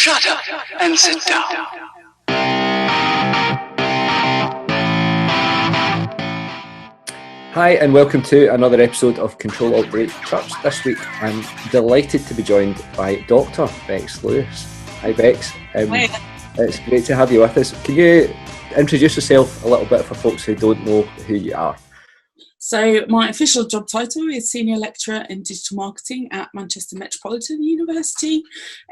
Shut up and sit down. Hi and welcome to another episode of ctl-alt-del-church. This week I'm delighted to be joined by Dr Bex Lewis. Hi Bex. Hi. It's great to have you with us. Can you introduce yourself a little bit for folks who don't know who you are? So my official job title is Senior Lecturer in Digital Marketing at Manchester Metropolitan University.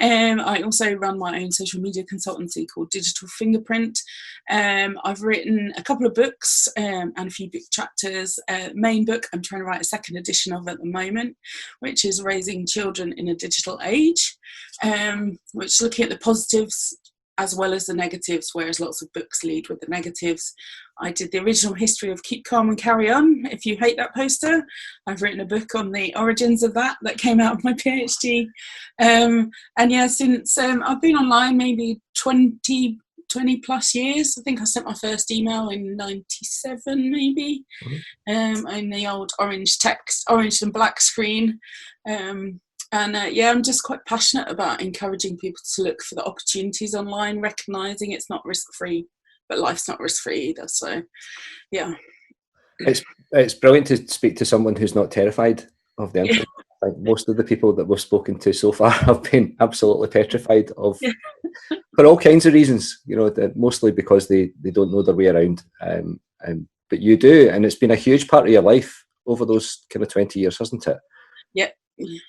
I also run my own social media consultancy called Digital Fingerprint. I've written a couple of books and a few book chapters. Main book I'm trying to write a second edition of at the moment, which is Raising Children in a Digital Age, which is looking at the positives as well as the negatives, whereas lots of books lead with the negatives. I did the original history of Keep Calm and Carry On, If You Hate That Poster. I've written a book on the origins of that came out of my PhD. And yeah, since I've been online maybe 20 plus years. I think I sent my first email in 97 maybe, in the old orange and black screen. Yeah, I'm just quite passionate about encouraging people to look for the opportunities online, recognising it's not risk-free, but life's not risk-free either. So, yeah. It's brilliant to speak to someone who's not terrified of the internet. I think most of the people that we've spoken to so far have been absolutely petrified of, for all kinds of reasons, mostly because they don't know their way around. But you do, and it's been a huge part of your life over those kind of 20 years, hasn't it?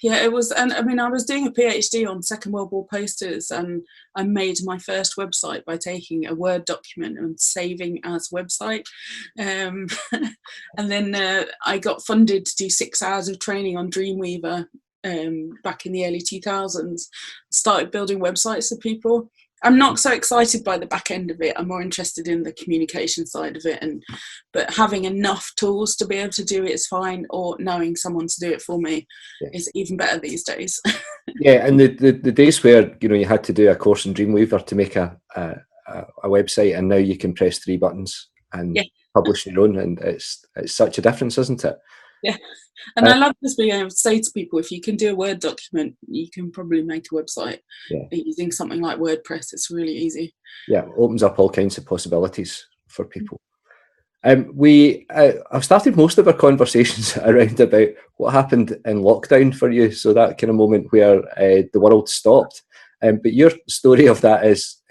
Yeah, it was. And I mean, I was doing a PhD on Second World War posters, and I made my first website by taking a Word document and saving as website. And then I got funded to do 6 hours of training on Dreamweaver back in the early 2000s. Started building websites for people. I'm not so excited by the back end of it. I'm more interested in the communication side of it, but having enough tools to be able to do it is fine, or knowing someone to do it for me is even better these days. Yeah, and the days where you had to do a course in Dreamweaver to make a website, and now you can press 3 buttons and publish your own, and it's such a difference, isn't it? Yeah, and I love just being able to say to people, if you can do a Word document, you can probably make a website using something like WordPress. It's really easy. Yeah, it opens up all kinds of possibilities for people. I've started most of our conversations around about what happened in lockdown for you, so that kind of moment where the world stopped. But your story of that is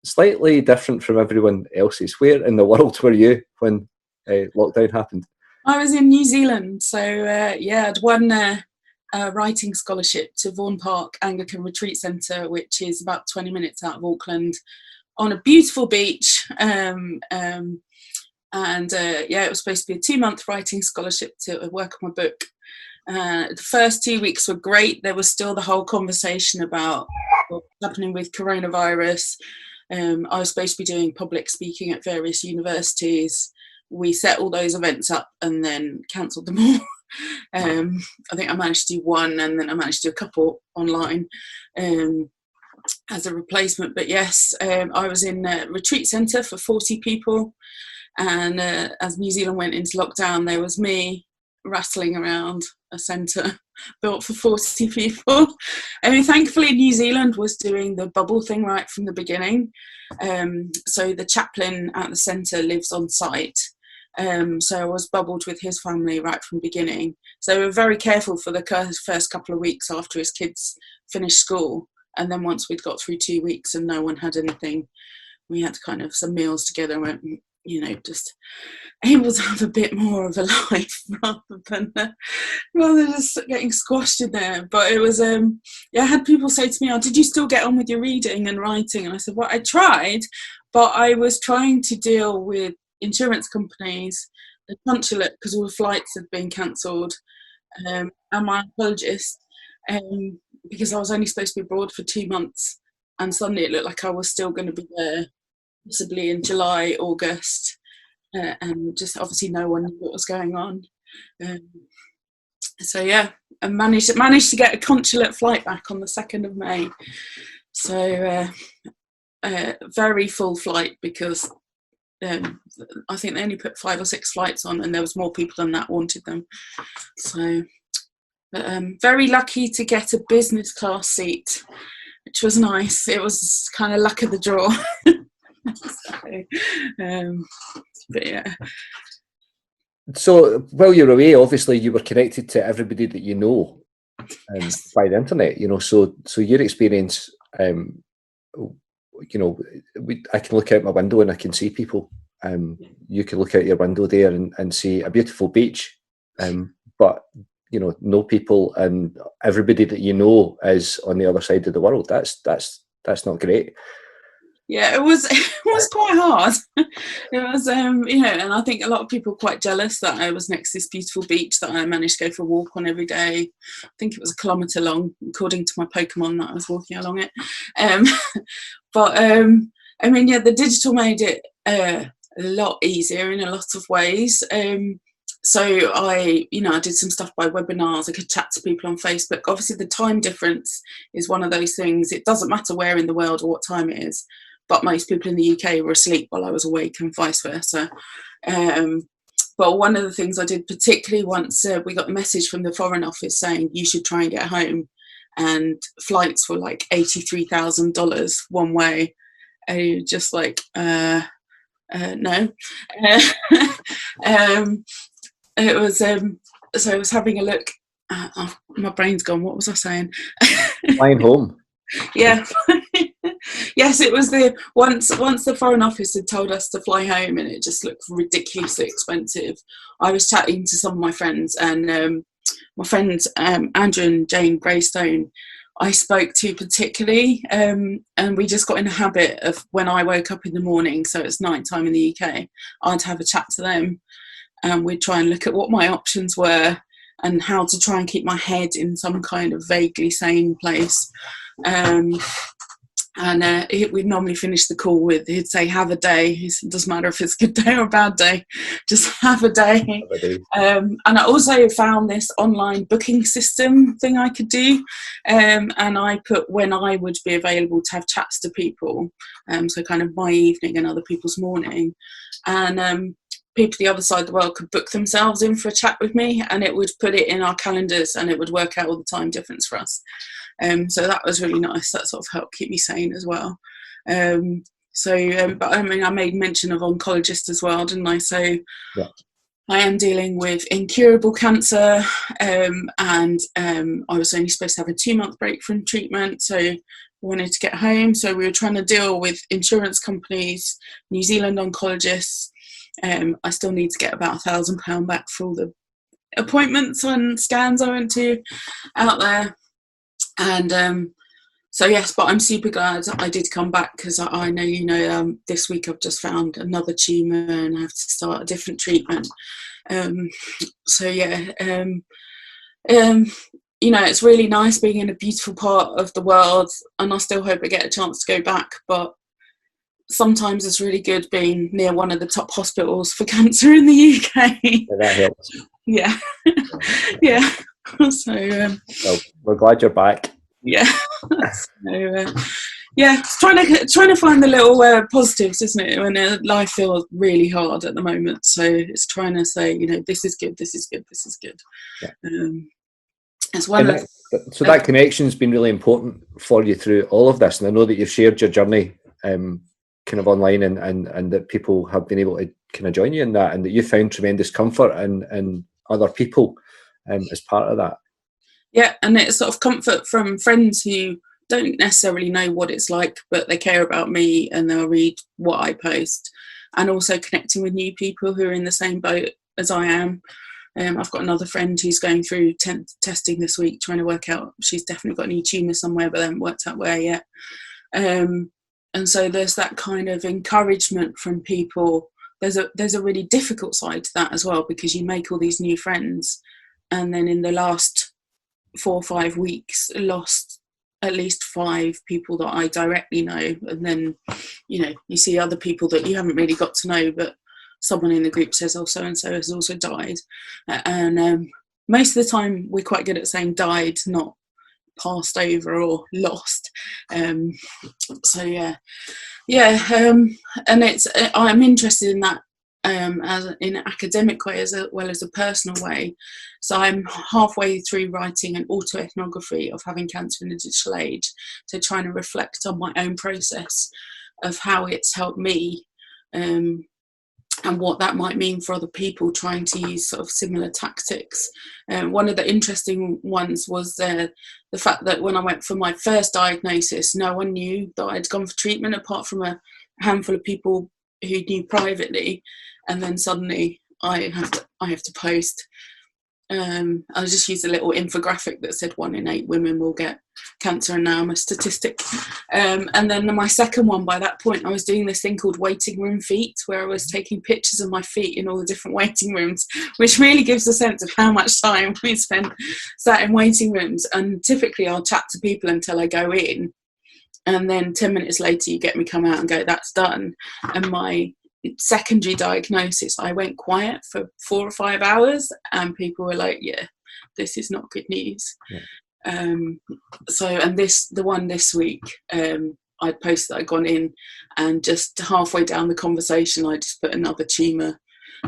slightly different from everyone else's. Where in the world were you when lockdown happened? I was in New Zealand, so I'd won a writing scholarship to Vaughan Park Anglican Retreat Centre, which is about 20 minutes out of Auckland, on a beautiful beach. It was supposed to be a 2-month writing scholarship to work on my book. The first 2 weeks were great. There was still the whole conversation about what's happening with coronavirus. I was supposed to be doing public speaking at various universities. We set all those events up and then cancelled them all. I think I managed to do one, and then I managed to do a couple online as a replacement. But yes, I was in a retreat centre for 40 people. And as New Zealand went into lockdown, there was me rattling around a centre built for 40 people. I mean, thankfully, New Zealand was doing the bubble thing right from the beginning. So the chaplain at the centre lives on site. So I was bubbled with his family right from the beginning. So we were very careful for the first couple of weeks after his kids finished school. And then once we'd got through 2 weeks and no one had anything, we had kind of some meals together and went, just able to have a bit more of a life rather than just getting squashed in there. But it was, I had people say to me, "Oh, did you still get on with your reading and writing?" And I said, well, I tried, but I was trying to deal with insurance companies, the consulate, because all the flights had been cancelled, and my oncologist, because I was only supposed to be abroad for 2 months, and suddenly it looked like I was still going to be there possibly in July, August, and just obviously no one knew what was going on. I managed to get a consulate flight back on the 2nd of May. So very full flight, because I think they only put 5 or 6 flights on, and there was more people than that wanted them. So very lucky to get a business class seat, which was nice. It was kind of luck of the draw. But yeah. So while you're away, obviously you were connected to everybody that you know by the internet. So your experience, I can look out my window and I can see people. You can look out your window there and see a beautiful beach, but know people, and everybody that you know is on the other side of the world. That's not great. Yeah, it was quite hard. It was, and I think a lot of people are quite jealous that I was next to this beautiful beach that I managed to go for a walk on every day. I think it was 1 kilometre long, according to my Pokemon that I was walking along it. The digital made it a lot easier in a lot of ways. So I did some stuff by webinars. I could chat to people on Facebook. Obviously, the time difference is one of those things. It doesn't matter where in the world or what time it is, but most people in the UK were asleep while I was awake and vice versa. But one of the things I did, particularly once we got the message from the Foreign Office saying you should try and get home, and flights were like $83,000 one way, just like, no. It was so I was having a look. My brain's gone. What was I saying? Flying home. Yeah. Yes, it was once the Foreign Office had told us to fly home, and it just looked ridiculously expensive. I was chatting to some of my friends, and my friends Andrew and Jane Greystone, I spoke to particularly, and we just got in a habit of when I woke up in the morning, so it's night time in the UK, I'd have a chat to them. And we'd try and look at what my options were and how to try and keep my head in some kind of vaguely sane place. We'd normally finish the call with, he'd say, have a day. He said, doesn't matter if it's a good day or a bad day, just have a day. And I also found this online booking system thing I could do. And I put when I would be available to have chats to people. So kind of my evening and other people's morning. And people the other side of the world could book themselves in for a chat with me, and it would put it in our calendars, and it would work out all the time difference for us. So that was really nice. That sort of helped keep me sane as well. But I mean, I made mention of oncologist as well, didn't I? So yeah. I am dealing with incurable cancer, and I was only supposed to have a 2-month break from treatment, so I wanted to get home. So we were trying to deal with insurance companies, New Zealand oncologists. I still need to get about £1,000 back for all the appointments and scans I went to out there. And so yes, but I'm super glad I did come back, because I know this week I've just found another tumour and I have to start a different treatment. It's really nice being in a beautiful part of the world, and I still hope I get a chance to go back, but sometimes it's really good being near one of the top hospitals for cancer in the UK. Yeah, that helps. Yeah. Yeah. So well, we're glad you're back. Yeah. Trying to find the little positives, isn't it, when life feels really hard at the moment. So it's trying to say, this is good, this is good, this is good. Yeah. As well so that connection's been really important for you through all of this, and I know that you've shared your journey kind of online, and that people have been able to kind of join you in that, and that you found tremendous comfort in other people as part of that. Yeah, and it's sort of comfort from friends who don't necessarily know what it's like, but they care about me and they'll read what I post, and also connecting with new people who are in the same boat as I am. I've got another friend who's going through testing this week, trying to work out, she's definitely got a new tumour somewhere, but they haven't worked out where yet. And so there's that kind of encouragement from people. There's a really difficult side to that as well, because you make all these new friends, and then in the last 4 or 5 weeks lost at least 5 people that I directly know, and then you see other people that you haven't really got to know, but someone in the group says, oh, so and so has also died, and most of the time we're quite good at saying died, not passed over or lost. And it's I'm interested in that as in an academic way as well as a personal way. So I'm halfway through writing an autoethnography of having cancer in the digital age, so trying to reflect on my own process of how it's helped me, and what that might mean for other people trying to use sort of similar tactics. One of the interesting ones was the fact that when I went for my first diagnosis, no one knew that I'd gone for treatment apart from a handful of people who knew privately, and then suddenly I have to post. I just used a little infographic that said 1 in 8 women will get cancer, and now I'm a statistic. And then my second one, by that point I was doing this thing called waiting room feet, where I was taking pictures of my feet in all the different waiting rooms, which really gives a sense of how much time we spent sat in waiting rooms. And typically I'll chat to people until I go in, and then 10 minutes later you get me come out and go, that's done. And my secondary diagnosis, I went quiet for 4 or 5 hours, and people were like, yeah, this is not good news. So, and the one this week, I posted that I'd gone in, and just halfway down the conversation I just put another tumour,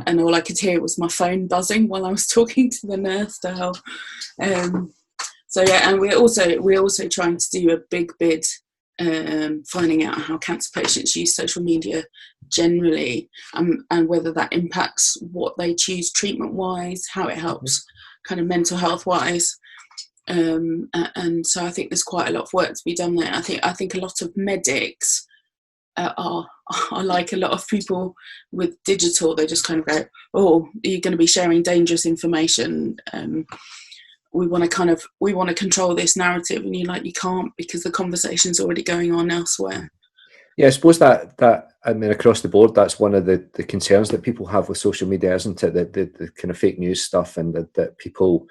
and all I could hear was my phone buzzing while I was talking to the nurse to help. So yeah, and we're also trying to do a big bid, finding out how cancer patients use social media generally, and whether that impacts what they choose treatment wise, how it helps kind of mental health wise. And so I think there's quite a lot of work to be done there. I think a lot of medics are like a lot of people with digital. They just kind of go, oh, you're going to be sharing dangerous information. We want to control this narrative, and you're like, you can't, because the conversation's already going on elsewhere. Yeah, I suppose that I mean, across the board, that's one of the concerns that people have with social media, isn't it? That the kind of fake news stuff, and that people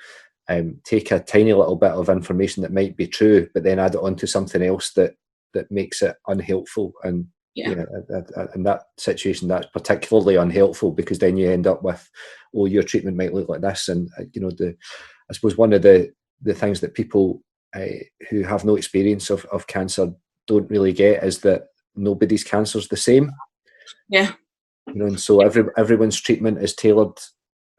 take a tiny little bit of information that might be true, but then add it onto something else that makes it unhelpful. And you know, in that situation, that's particularly unhelpful, because then you end up with, oh, your treatment might look like this, and you know, I suppose one of the things that people who have no experience of cancer don't really get is that nobody's cancer is the same. Yeah. You know, and so everyone's treatment is tailored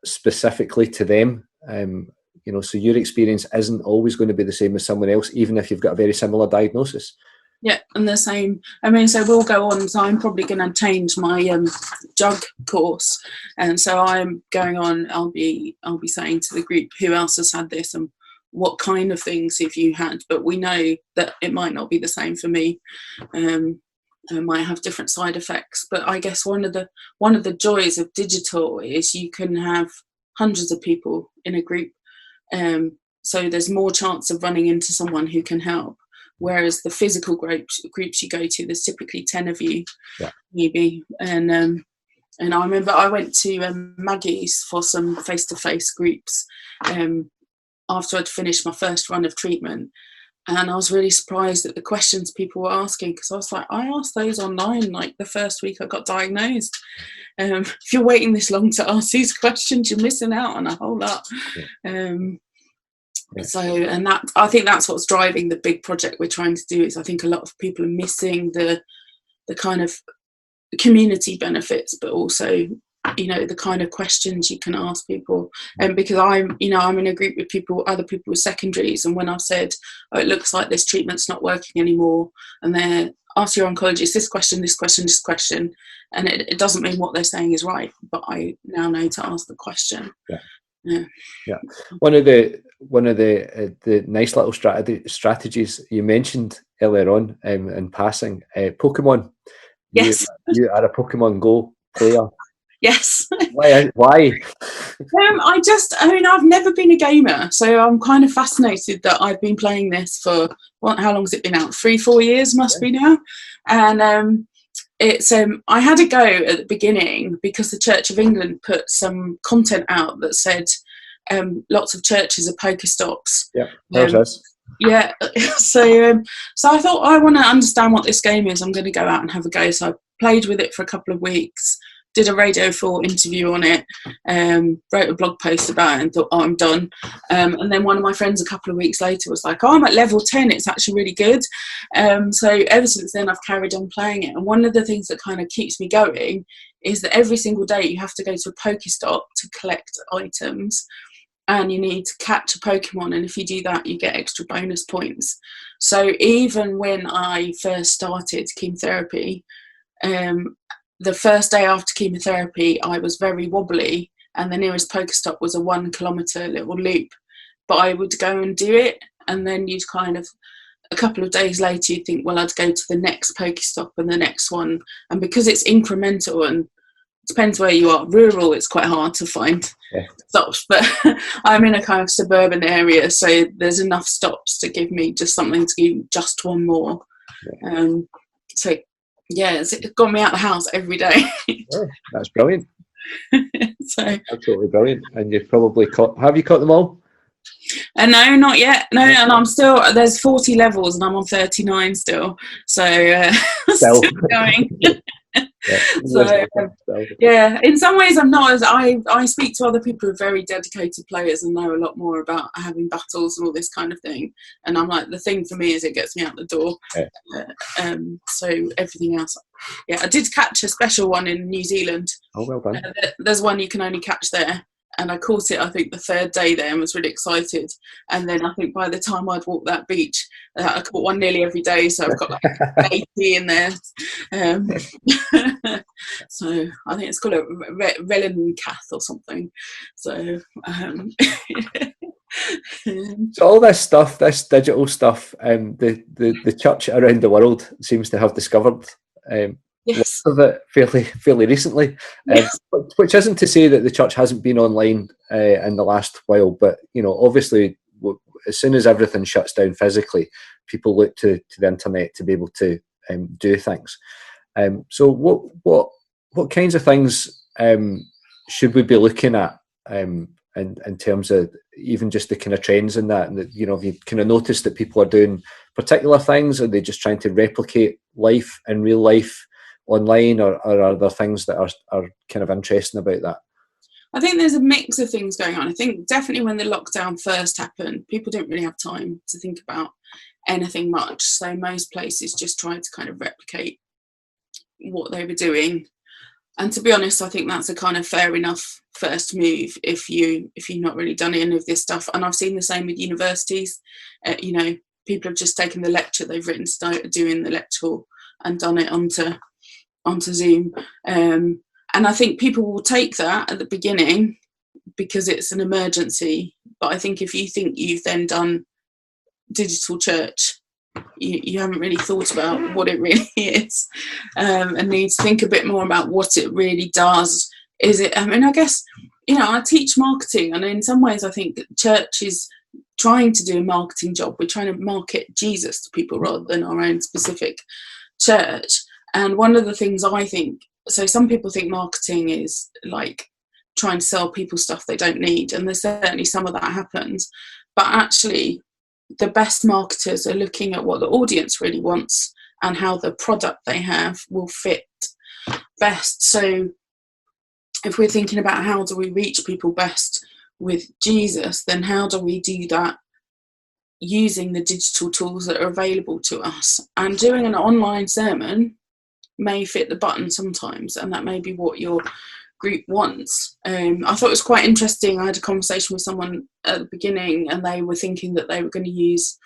specifically to them. You know, so your experience isn't always going to be the same as someone else, even if you've got a very similar diagnosis. Yeah, and the same. I mean, so we'll go on. So I'm probably going to change my JUG course, and so I'm going on. I'll be saying to the group who else has had this and what kind of things have you had. But we know that it might not be the same for me. It might have different side effects. But I guess one of the joys of digital is you can have hundreds of people in a group, so there's more chance of running into someone who can help. Whereas the physical groups you go to, there's typically 10 of you, maybe. And I remember I went to Maggie's for some face-to-face groups after I'd finished my first run of treatment. And I was really surprised at the questions people were asking, because I was like, I asked those online like the first week I got diagnosed. If you're waiting this long to ask these questions, you're missing out on a whole lot. So, and that, I think that's what's driving the big project we're trying to do, is I think a lot of people are missing the kind of community benefits, but also, you know, the kind of questions you can ask people. And because I'm in a group with other people with secondaries, and when I've said, oh, it looks like this treatment's not working anymore, and they're, ask your oncologist this question, and it doesn't mean what they're saying is right, but I now know to ask the question. Yeah. One of the nice little strategies you mentioned earlier on in passing, Pokemon. Yes. You are a Pokemon Go player. Yes. Why? I've never been a gamer, so I'm kind of fascinated that I've been playing this for, how long has it been out? 3-4 years must be now. And it's I had a go at the beginning because the Church of England put some content out that said lots of churches are Pokestops. Yeah, there's yeah. So I thought, I want to understand what this game is. I'm going to go out and have a go. So I played with it for a couple of weeks, did a Radio 4 interview on it, wrote a blog post about it and thought, oh, I'm done. And then one of my friends a couple of weeks later was like, oh, I'm at level 10, it's actually really good. So ever since then I've carried on playing it. And one of the things that kind of keeps me going is that every single day you have to go to a Pokestop to collect items, and you need to catch a Pokemon, and if you do that you get extra bonus points. So even when I first started chemotherapy, the first day after chemotherapy I was very wobbly, and the nearest Pokestop was a 1 kilometre little loop, but I would go and do it, and then you'd kind of, a couple of days later you'd think, well, I'd go to the next Pokestop and the next one. And because it's incremental, and it depends where you are, rural it's quite hard to find stops, but I'm in a kind of suburban area, so there's enough stops to give me just something to do just one more. So yeah, it's got me out the house every day. Yeah, that's brilliant. So absolutely brilliant. And you've probably have you caught them all? No, not yet. No, and I'm still, there's 40 levels and I'm on 39 still. So still going. So yeah, in some ways I'm not, as I speak to other people who are very dedicated players and know a lot more about having battles and all this kind of thing, and I'm like, the thing for me is it gets me out the door. So everything else, yeah, I did catch a special one in New Zealand. Oh, well done. There's one you can only catch there, and I caught it I think the third day there and was really excited, and then I think by the time I'd walked that beach I caught one nearly every day, so I've got like 80 in there. So I think it's called a Relin Cath or something. So so all this stuff, this digital stuff, the church around the world seems to have discovered yes. lots of it fairly recently, Yes. Which isn't to say that the church hasn't been online in the last while, but you know, obviously as soon as everything shuts down physically, people look to the internet to be able to do things. So what kinds of things should we be looking at in terms of even just the kind of trends in that? And you know, have you kind of noticed that people are doing particular things? Are they just trying to replicate life in real life online, or are there things that are kind of interesting about that? I think there's a mix of things going on. I think definitely when the lockdown first happened, people didn't really have time to think about anything much. So most places just tried to kind of replicate what they were doing. And to be honest, I think that's a kind of fair enough first move if you've not really done any of this stuff. And I've seen the same with universities. You know, people have just taken the lecture they've written, started doing the lecture and done it onto Zoom. And I think people will take that at the beginning because it's an emergency. But I think if you think you've then done digital church, you haven't really thought about what it really is, and need to think a bit more about what it really does. Is it, I mean, I guess, you know, I teach marketing, and in some ways I think church is trying to do a marketing job. We're trying to market Jesus to people rather than our own specific church. And one of the things I think, so some people think marketing is like trying to sell people stuff they don't need, and there's certainly some of that happens, but actually the best marketers are looking at what the audience really wants and how the product they have will fit best. So if we're thinking about how do we reach people best with Jesus, then how do we do that using the digital tools that are available to us? And doing an online sermon may fit the button sometimes, and that may be what your group wants. I thought it was quite interesting. I had a conversation with someone at the beginning, and they were thinking that they were going to use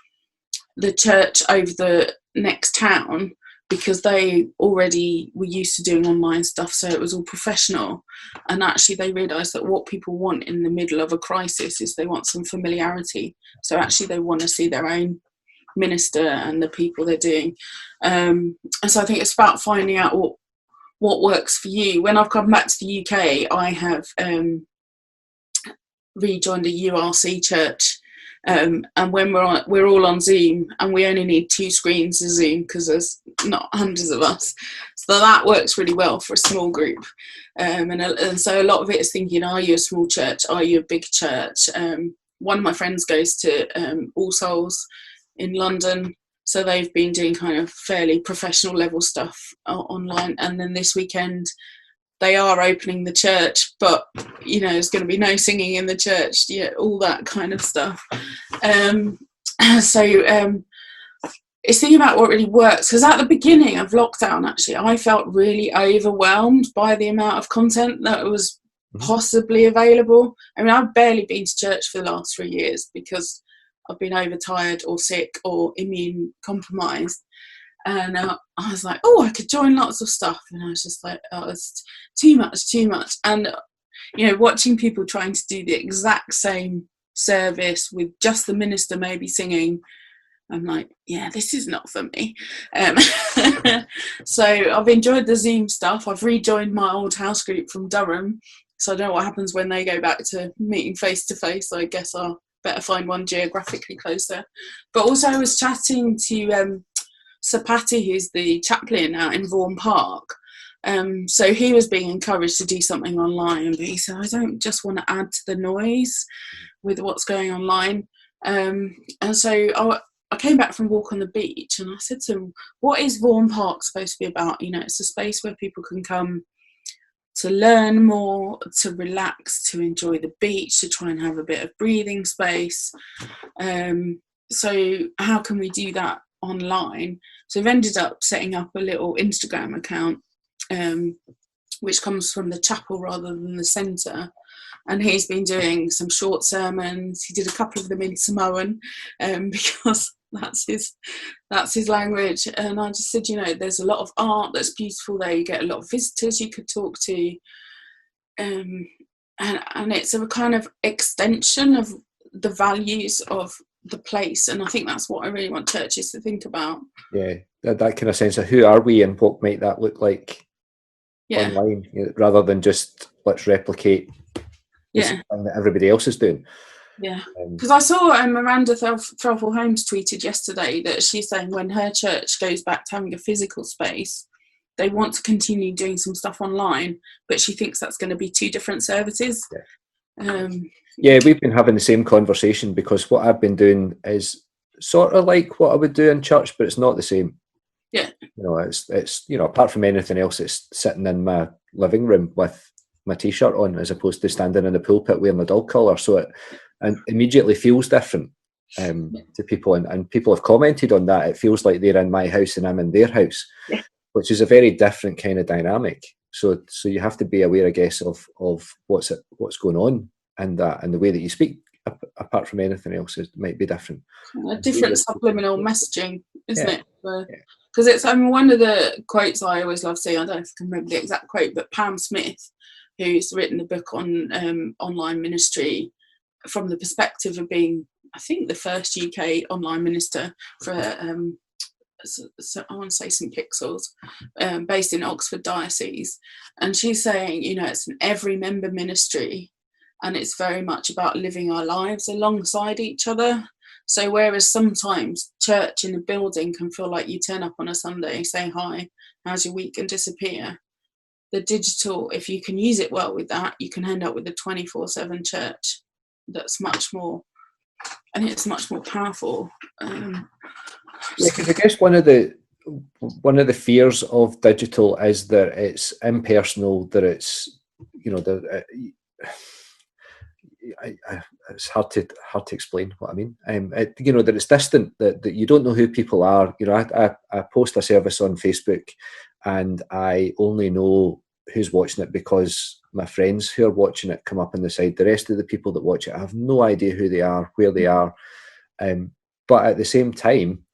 the church over the next town because they already were used to doing online stuff, so it was all professional. And actually they realised that what people want in the middle of a crisis is they want some familiarity. So actually they want to see their own minister and the people they're doing. And so I think it's about finding out what works for you. When I've come back to the UK, I have rejoined a URC church, and when we're all on Zoom, and we only need 2 screens of Zoom because there's not hundreds of us, so that works really well for a small group. And so a lot of it is thinking, are you a small church, are you a big church? One of my friends goes to All Souls in London, so they've been doing kind of fairly professional level stuff online. And then this weekend they are opening the church, but there's going to be no singing in the church, all that kind of stuff. So it's thinking about what really works, because at the beginning of lockdown, actually, I felt really overwhelmed by the amount of content that was possibly available. I mean, I've barely been to church for the last 3 years because I've been overtired or sick or immune compromised. And I was like, oh, I could join lots of stuff. And I was just like, oh, it's too much. And, watching people trying to do the exact same service with just the minister maybe singing, I'm like, yeah, this is not for me. So I've enjoyed the Zoom stuff. I've rejoined my old house group from Durham. So I don't know what happens when they go back to meeting face to face. I guess I'll better find one geographically closer. But also I was chatting to Sir Patty, who's the chaplain out in Vaughan Park. So he was being encouraged to do something online, but he said, I don't just want to add to the noise with what's going online. And so I came back from a walk on the beach and I said to him, what is Vaughan Park supposed to be about? It's a space where people can come to learn more, to relax, to enjoy the beach, to try and have a bit of breathing space. So how can we do that online? So we've ended up setting up a little Instagram account, which comes from the chapel rather than the centre. And he's been doing some short sermons. He did a couple of them in Samoan because that's his language. And I just said, there's a lot of art that's beautiful there. You get a lot of visitors you could talk to. And it's a kind of extension of the values of the place. And I think that's what I really want churches to think about. Yeah, that kind of sense of who are we and what might that look like online, rather than just let's replicate something that everybody else is doing. Yeah, because I saw Miranda Threlfall Holmes tweeted yesterday that she's saying when her church goes back to having a physical space, they want to continue doing some stuff online, but she thinks that's going to be 2 different services. Yeah, we've been having the same conversation, because what I've been doing is sort of like what I would do in church, but it's not the same. Yeah. It's apart from anything else, it's sitting in my living room with my t-shirt on as opposed to standing in the pulpit wearing a dog collar. So it immediately feels different to people, and people have commented on that. It feels like they're in my house and I'm in their house, which is a very different kind of dynamic. So you have to be aware, I guess, of what's going on and that, and the way that you speak, apart from anything else, it might be different. A different subliminal messaging, isn't it? Because it's one of the quotes I always love seeing. I don't know if I can remember the exact quote, but Pam Smith, who's written a book on online ministry from the perspective of being, I think, the first UK online minister for so I want to say St Pixels, based in Oxford Diocese, and she's saying, it's an every member ministry, and it's very much about living our lives alongside each other. So whereas sometimes church in a building can feel like you turn up on a Sunday, say hi, how's your week, and disappear, the digital, if you can use it well with that, you can end up with a 24/7 church that's much more, and it's much more powerful. Because I guess one of the fears of digital is that it's impersonal, that it's it's hard to explain what I mean. That it's distant, that you don't know who people are. I post a service on Facebook, and I only know who's watching it because my friends who are watching it come up on the side. The rest of the people that watch it, I have no idea who they are, where they are. But at the same time,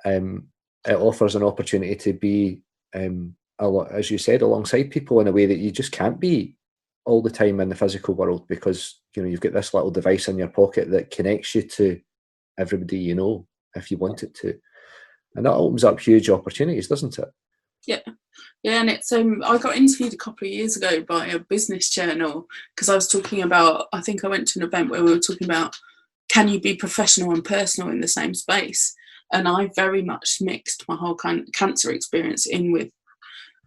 it offers an opportunity to be, as you said, alongside people in a way that you just can't be all the time in the physical world, because you've got this little device in your pocket that connects you to everybody if you want it to, and that opens up huge opportunities, doesn't it? Yeah, and it's I got interviewed a couple of years ago by a business journal because I was talking about, I think I went to an event where we were talking about, can you be professional and personal in the same space? And I very much mixed my whole cancer experience in with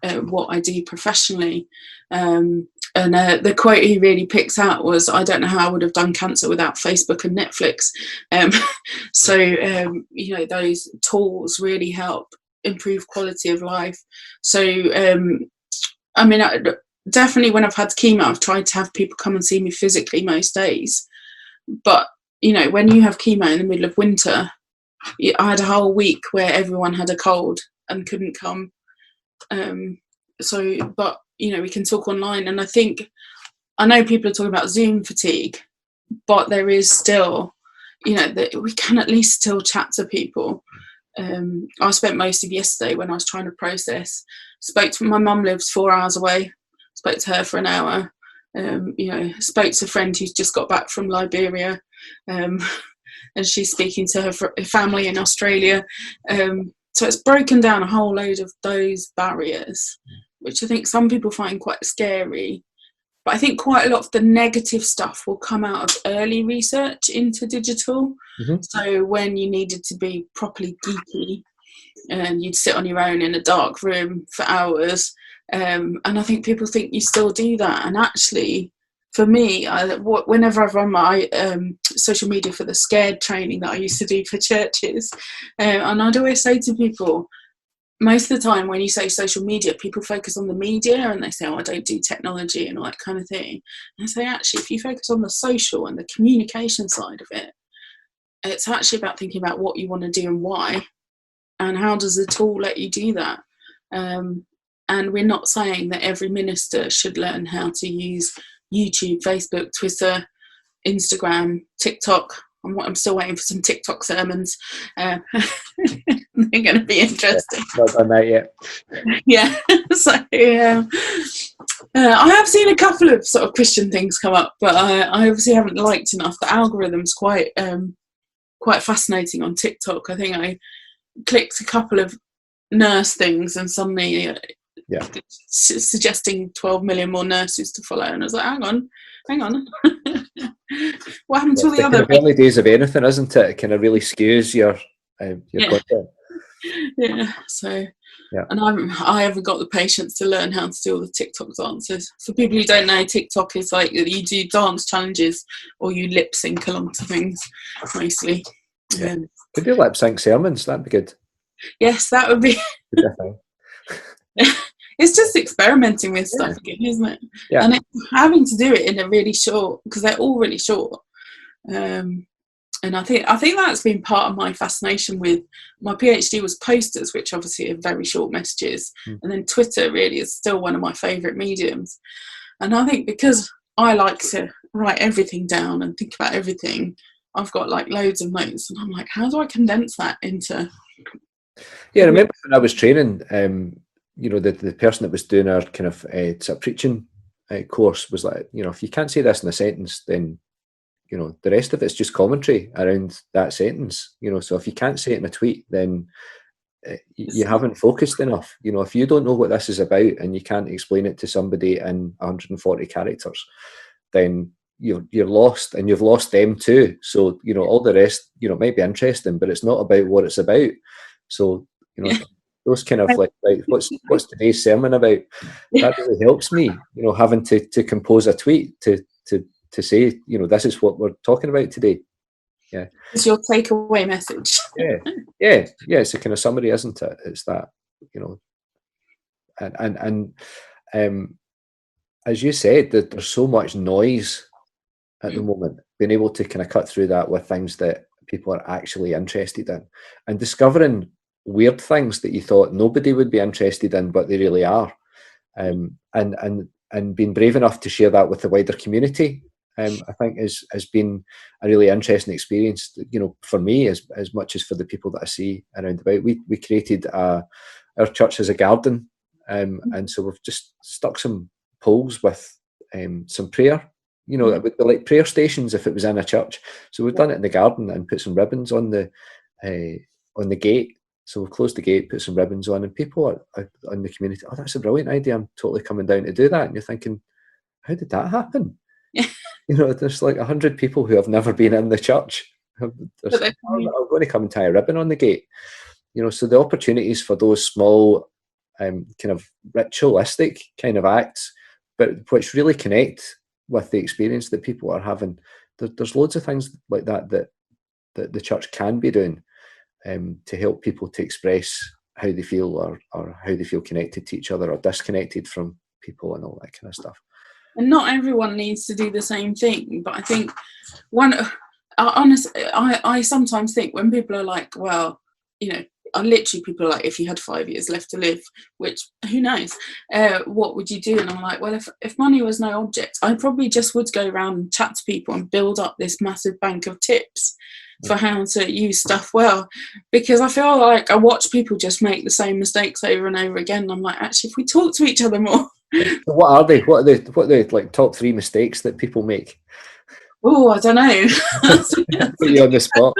what I do professionally. And the quote he really picks out was, I don't know how I would have done cancer without Facebook and Netflix. So those tools really help improve quality of life. So definitely when I've had chemo, I've tried to have people come and see me physically most days. But, you know, when you have chemo in the middle of winter, I had a whole week where everyone had a cold and couldn't come. But, you know, we can talk online. And I know people are talking about Zoom fatigue, but there is still, you know, that we can at least still chat to people. I spent most of yesterday when I was trying to process, spoke to my mum, lives 4 hours away, spoke to her for an hour, you know, spoke to a friend who's just got back from Liberia, and she's speaking to her family in Australia. So it's broken down a whole load of those barriers, which I think some people find quite scary. But I think quite a lot of the negative stuff will come out of early research into digital. Mm-hmm. So when you needed to be properly geeky and you'd sit on your own in a dark room for hours. And I think people think you still do that. And actually, for me, whenever I've run my social media for the scared training that I used to do for churches, and I'd always say to people, most of the time when you say social media, people focus on the media and they say, oh, I don't do technology and all that kind of thing. And I say, actually, if you focus on the social and the communication side of it, it's actually about thinking about what you want to do and why, and how does the tool let you do that. And we're not saying that every minister should learn how to use YouTube, Facebook, Twitter, Instagram, TikTok. I'm still waiting for some TikTok sermons. They're going to be interesting. Not done that yet. Yeah. So I have seen a couple of sort of Christian things come up, but I obviously haven't liked enough. The algorithm's quite fascinating on TikTok. I think I clicked a couple of nurse things and suddenly suggesting 12 million more nurses to follow, and I was like, hang on. What happened to all the other? Kind of early days of anything, isn't it? It kind of really skews your content. Yeah. So, yeah. And I haven't got the patience to learn how to do all the TikTok dances. For people who don't know, TikTok is like you do dance challenges or you lip sync along to things, mostly. Yeah. Could do lip sync sermons. That'd be good. Yes, that would be. It's just experimenting with stuff again, isn't it? Yeah. And having to do it in a really short, because they're all really short. And I think that's been part of my fascination with my PhD was posters, which obviously are very short messages. And then Twitter really is still one of my favourite mediums. And I think because I like to write everything down and think about everything, I've got like loads of notes, and I'm like, how do I condense that into? Yeah, I remember when I was training, you know, the person that was doing our kind of sort of preaching course was like, you know, if you can't say this in a sentence, then, you know, the rest of it's just commentary around that sentence. You know, so if you can't say it in a tweet, then you haven't focused enough. You know, if you don't know what this is about and you can't explain it to somebody in 140 characters, then you're lost, and you've lost them too. So, you know, all the rest, you know, might be interesting, but it's not about what it's about. So, you know, those kind of like what's today's sermon about? That really helps me, you know, having to compose a tweet to say, you know, this is what we're talking about today. Yeah. It's your takeaway message. Yeah. It's a kind of summary, isn't it? It's that, you know, and as you said, that there's so much noise at the moment, being able to kind of cut through that with things that people are actually interested in, and discovering weird things that you thought nobody would be interested in, but they really are, and being brave enough to share that with the wider community, I think has been a really interesting experience, you know, for me as much as for the people that I see around about. We created our church as a garden, and so we've just stuck some poles with some prayer. You know, it would be like prayer stations if it was in a church. So we've done it in the garden and put some ribbons on the gate. So we've closed the gate, put some ribbons on, and people are in the community, oh, that's a brilliant idea, I'm totally coming down to do that. And you're thinking, how did that happen? You know, there's like 100 people who have never been in the church. I'm going to come and tie a ribbon on the gate. You know, so the opportunities for those small kind of ritualistic kind of acts, but which really connect with the experience that people are having. There's loads of things like that the church can be doing to help people to express how they feel or how they feel connected to each other or disconnected from people and all that kind of stuff. And not everyone needs to do the same thing, but I think I sometimes think when people are like, well, literally people are like, if you had 5 years left to live, which who knows, what would you do? And I'm like, well, if money was no object, I probably just would go around and chat to people and build up this massive bank of tips for how to use stuff well, because I feel like I watch people just make the same mistakes over and over again, and I'm like, actually, if we talk to each other more. So what are they? What are the like top 3 mistakes that people make? Oh, I don't know. Put you on the spot.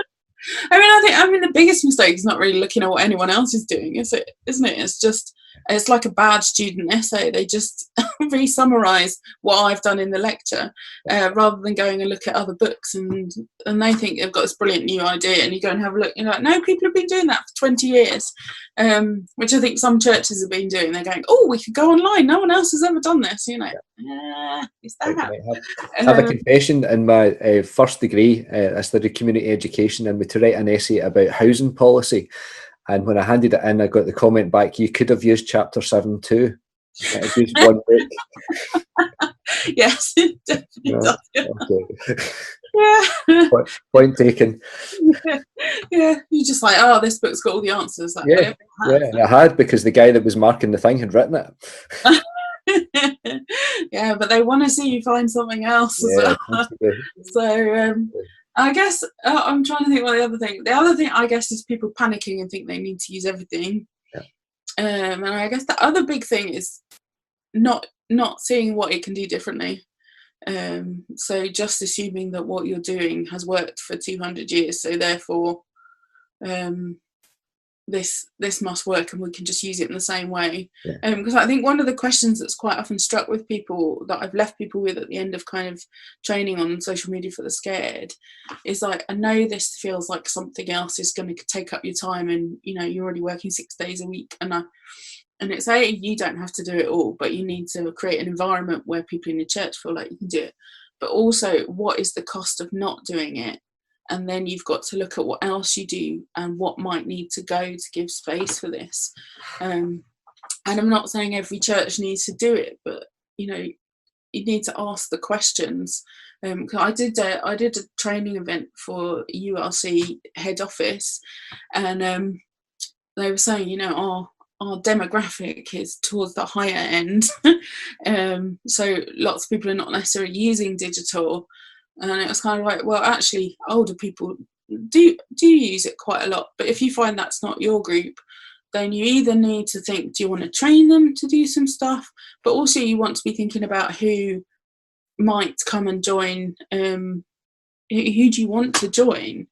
I mean, the biggest mistake is not really looking at what anyone else is doing, isn't it? It's like a bad student essay. They just re-summarize what I've done in the lecture, rather than going and look at other books, and they think they've got this brilliant new idea, and you go and have a look, you're like, no, people have been doing that for 20 years, which I think some churches have been doing. They're going, oh, we could go online, no one else has ever done this, is that have a confession. In my first degree, I studied community education, and we had to write an essay about housing policy. And when I handed it in, I got the comment back, you could have used chapter 7 too. I used one book. Yes, it definitely does. Okay. Yeah. Point taken. Yeah, you're just like, oh, this book's got all the answers. Yeah, I had, because the guy that was marking the thing had written it. Yeah, but they want to see you find something else as well. So I guess I'm trying to think what the other thing I guess is people panicking and think they need to use everything. And I guess the other big thing is not seeing what it can do differently. So just assuming that what you're doing has worked for 200 years, so therefore this must work and we can just use it in the same way. Because I think one of the questions that's quite often struck with people, that I've left people with at the end of kind of training on social media for the scared, is like, I know this feels like something else is going to take up your time, and you're already working 6 days a week, and it's you don't have to do it all, but you need to create an environment where people in your church feel like you can do it. But also, what is the cost of not doing it? And then you've got to look at what else you do and what might need to go to give space for this. And I'm not saying every church needs to do it, but you need to ask the questions. I did a training event for URC head office, and they were saying, our demographic is towards the higher end, so lots of people are not necessarily using digital. And it was kind of like, well, actually, older people do use it quite a lot. But if you find that's not your group, then you either need to think, do you want to train them to do some stuff? But also you want to be thinking about who might come and join. Who do you want to join?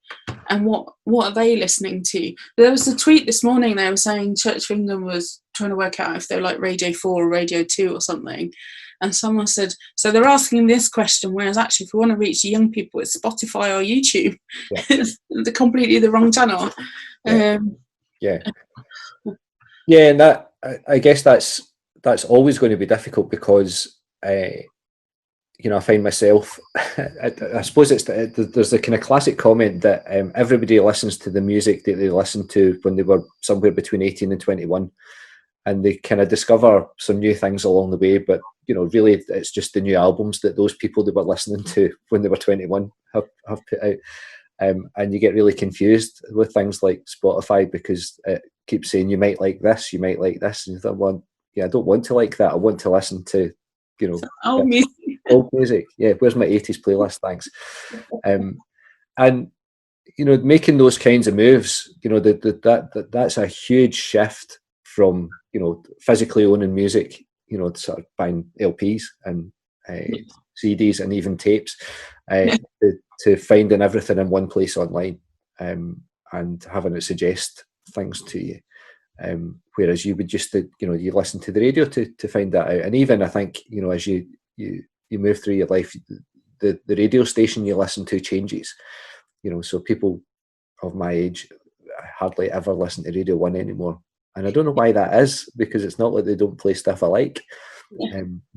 And what are they listening to? There was a tweet this morning, they were saying Church of England was trying to work out if they're like Radio 4 or Radio 2 or something. And someone said, so they're asking this question, whereas actually if we want to reach young people, it's Spotify or YouTube. It's completely the wrong channel. And that, I guess that's always going to be difficult, because I find myself, I suppose there's a kind of classic comment that everybody listens to the music that they listened to when they were somewhere between 18 and 21, and they kind of discover some new things along the way, but really it's just the new albums that those people they were listening to when they were 21 have put out, and you get really confused with things like Spotify, because it keeps saying you might like this, and you thought, well, I don't want to like that, I want to listen to old music. Yeah, where's my 80s playlist, thanks. And making those kinds of moves, that's a huge shift from physically owning music, sort of buying LPs and CDs and even tapes, to finding everything in one place online, and having it suggest things to you, whereas you would just you listen to the radio to find that out. And even I think as you move through your life, the radio station you listen to changes, so people of my age hardly ever listen to Radio 1 anymore. And I don't know why that is, because it's not like they don't play stuff I like.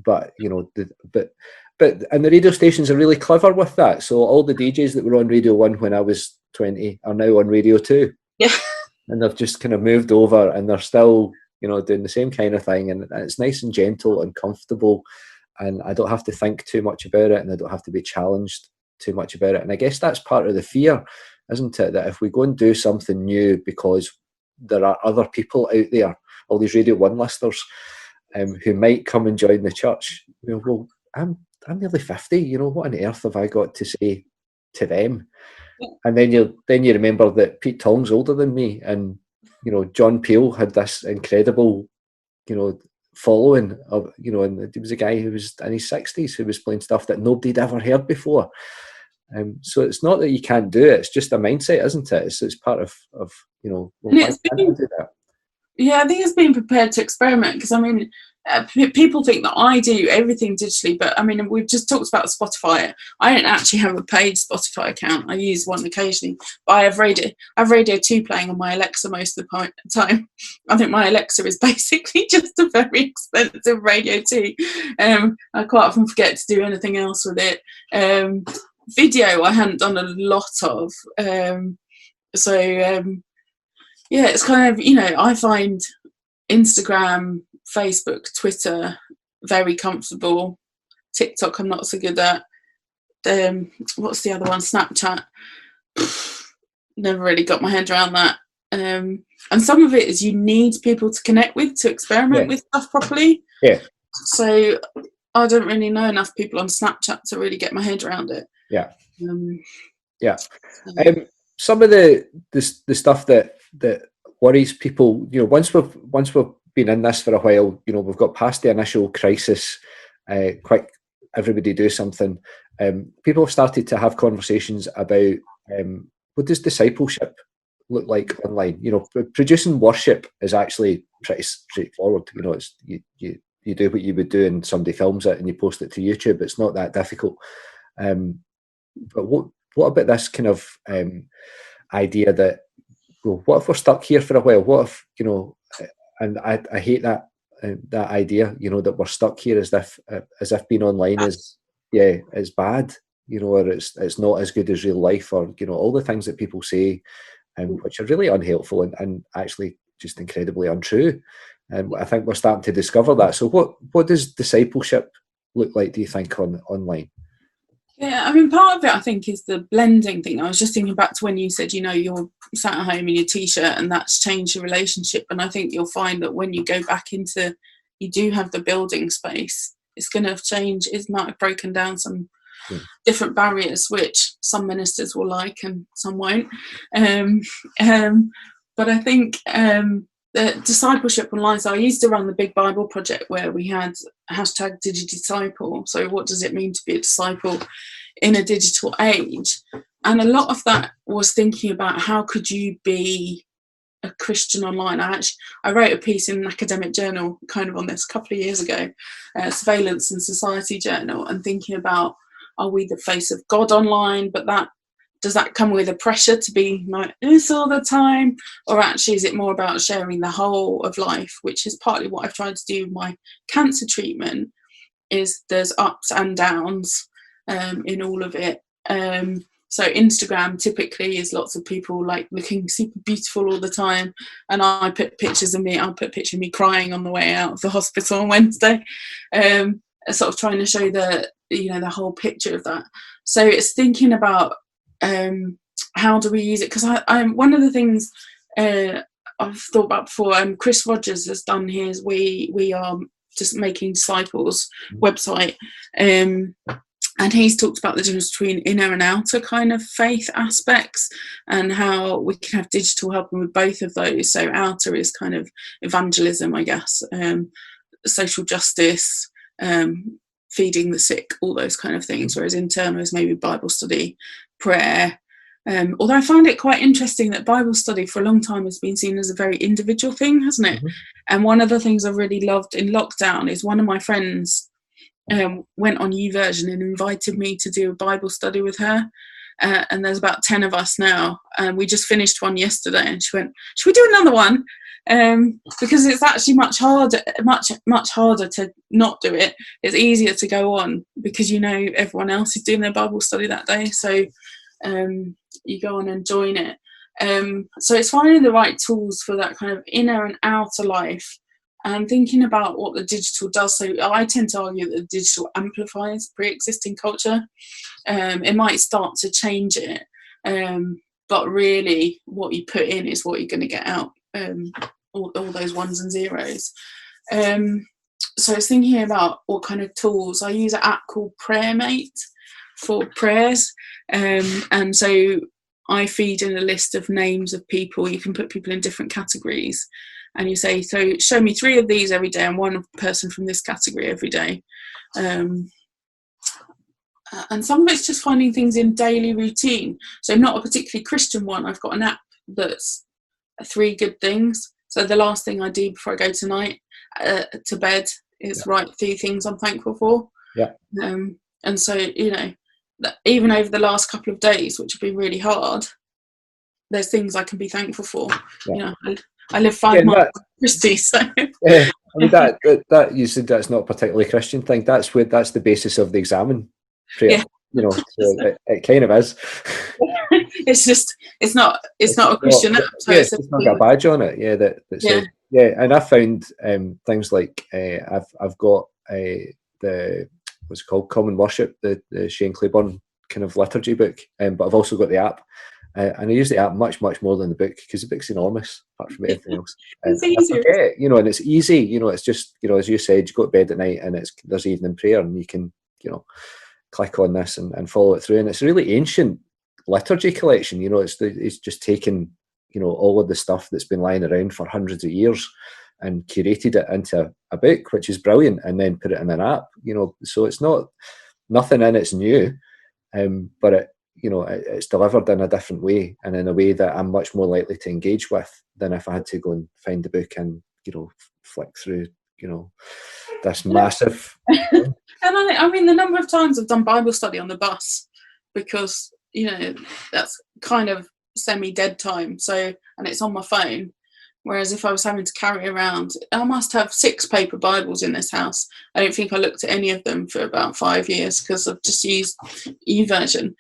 But and the radio stations are really clever with that. So all the DJs that were on Radio 1 when I was 20 are now on Radio 2. Yeah. And they've just kind of moved over, and they're still you know, doing the same kind of thing, and it's nice and gentle and comfortable, and I don't have to think too much about it, and I don't have to be challenged too much about it. And I guess that's part of the fear, isn't it, that if we go and do something new because there are other people out there, all these Radio 1 listeners, who might come and join the church, you know, well, I'm nearly 50, you know, what on earth have I got to say to them? And then you remember that Pete Tong's older than me, and, you know, John Peel had this incredible, you know, following of, you know, and there was a guy who was in his 60s who was playing stuff that nobody'd ever heard before. So it's not that you can't do it, it's just a mindset, isn't it? It's part of you know, well, why can't I do that? Yeah, I think it's being prepared to experiment, because I mean, people think that I do everything digitally, but I mean, we've just talked about Spotify. I don't actually have a paid Spotify account. I use one occasionally, but I have Radio 2 playing on my Alexa most of the time. I think my Alexa is basically just a very expensive Radio 2. I quite often forget to do anything else with it. Video I hadn't done a lot of. Yeah, it's kind of, you know, I find Instagram, Facebook, Twitter very comfortable. TikTok I'm not so good at. What's the other one? Snapchat. Never really got my head around that. And some of it is you need people to connect with, to experiment with stuff properly. Yeah. So I don't really know enough people on Snapchat to really get my head around it. Yeah. Some of the stuff that worries people, you know, once we've been in this for a while, you know, we've got past the initial crisis, quick, everybody do something. People have started to have conversations about what does discipleship look like online? You know, producing worship is actually pretty straightforward. You know, it's you do what you would do, and somebody films it and you post it to YouTube. It's not that difficult. But what about this kind of idea that, well, what if we're stuck here for a while? What if, you know, and I hate that idea, you know, that we're stuck here as if being online is bad, you know, or it's not as good as real life, or, you know, all the things that people say, which are really unhelpful and actually just incredibly untrue. And I think we're starting to discover that. So what does discipleship look like, do you think, online? Yeah, I mean, part of it, I think, is the blending thing. I was just thinking back to when you said, you know, you're sat at home in your T-shirt and that's changed your relationship. And I think you'll find that when you go back into, you do have the building space, it's going to have changed. It might have broken down some different barriers, which some ministers will like and some won't. But I think the discipleship online, so I used to run the Big Bible Project where we had #DigiDisciple. So what does it mean to be a disciple in a digital age? And a lot of that was thinking about how could you be a Christian online. I wrote a piece in an academic journal kind of on this a couple of years ago, Surveillance and Society journal, and thinking about, are we the face of God online? But does that come with a pressure to be like this all the time? Or actually is it more about sharing the whole of life, which is partly what I've tried to do with my cancer treatment, is there's ups and downs in all of it. So Instagram typically is lots of people like looking super beautiful all the time. And I put pictures of me, I'll put a picture of me crying on the way out of the hospital on Wednesday, sort of trying to show the whole picture of that. So it's thinking about, how do we use it? Because I'm one of the things I've thought about before. Chris Rogers has done his "We Are Just Making Disciples" website, and he's talked about the difference between inner and outer kind of faith aspects, and how we can have digital helping with both of those. So outer is kind of evangelism, I guess, social justice, feeding the sick, all those kind of things, whereas internal is maybe Bible study, prayer. Although I find it quite interesting that Bible study for a long time has been seen as a very individual thing, hasn't it? And one of the things I really loved in lockdown is one of my friends went on YouVersion and invited me to do a Bible study with her. And there's about 10 of us now. And we just finished one yesterday, and she went, should we do another one? Because it's actually much harder to not do it. It's easier to go on because you know everyone else is doing their Bible study that day, so you go on and join it. So it's finding the right tools for that kind of inner and outer life, and thinking about what the digital does. So I tend to argue that the digital amplifies pre-existing culture. It might start to change it, but really what you put in is what you're going to get out, all those ones and zeros. So I was thinking about what kind of tools. I use an app called PrayerMate for prayers, and so I feed in a list of names of people. You can put people in different categories, and you say, so show me 3 of these every day and 1 person from this category every day. And some of it's just finding things in daily routine. So not a particularly Christian one. I've got an app that's 3 good things. So the last thing I do before I go tonight to bed is write 3 things I'm thankful for. Yeah. And so, you know, even over the last couple of days, which have been really hard, there's things I can be thankful for. Yeah. You know, I live 5 miles from Christie, so. Yeah, I mean that you said that's not a particularly Christian thing. That's the basis of the examen prayer. Yeah. You know, so it kind of is. It's not a Christian app. So it's not got a badge on it. Yeah, that says, and I found things like I've got the what's it called, Common Worship, the Shane Claiborne kind of liturgy book, but I've also got the app. And I use the app much more than the book, because the book's enormous apart from everything else. It's easier. You know, and it's easy. You know, it's just, you know, as you said, you go to bed at night and there's evening prayer, and you can, you know, click on this and follow it through. And it's a really ancient liturgy collection. You know, it's just taken, you know, all of the stuff that's been lying around for hundreds of years and curated it into a book, which is brilliant, and then put it in an app. You know, so it's nothing in it's new, but it, you know, it's delivered in a different way, and in a way that I'm much more likely to engage with than if I had to go and find the book and, you know, flick through, you know, this massive. And I mean, the number of times I've done Bible study on the bus, because, you know, that's kind of semi-dead time. So, and it's on my phone. Whereas if I was having to carry around, I must have 6 paper Bibles in this house. I don't think I looked at any of them for about 5 years, because I've just used YouVersion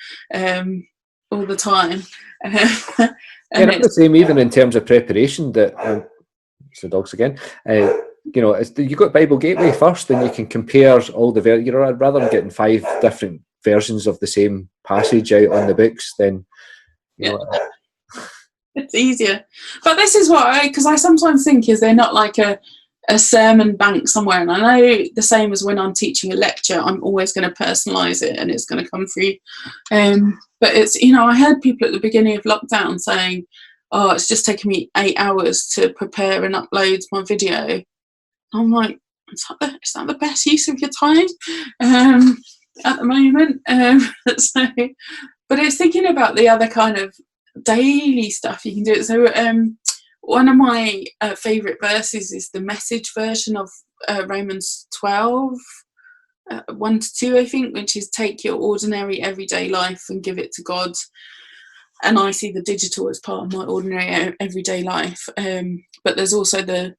all the time. And it's the same even in terms of preparation. That it's the dogs again. You know, you got Bible Gateway first, then you can compare all the you know, rather than getting 5 different versions of the same passage out on the books, then you know. It's easier. But this is what because I sometimes think, is there not like a sermon bank somewhere? And I know the same as when I'm teaching a lecture, I'm always going to personalise it and it's going to come through. But it's, you know, I heard people at the beginning of lockdown saying, oh, it's just taking me 8 hours to prepare and upload my video. I'm like, is that the best use of your time at the moment? So, but it's thinking about the other kind of daily stuff you can do it. So one of my favourite verses is the Message version of Romans 12 1-2, I think, which is take your ordinary everyday life and give it to God. And I see the digital as part of my ordinary everyday life, but there's also the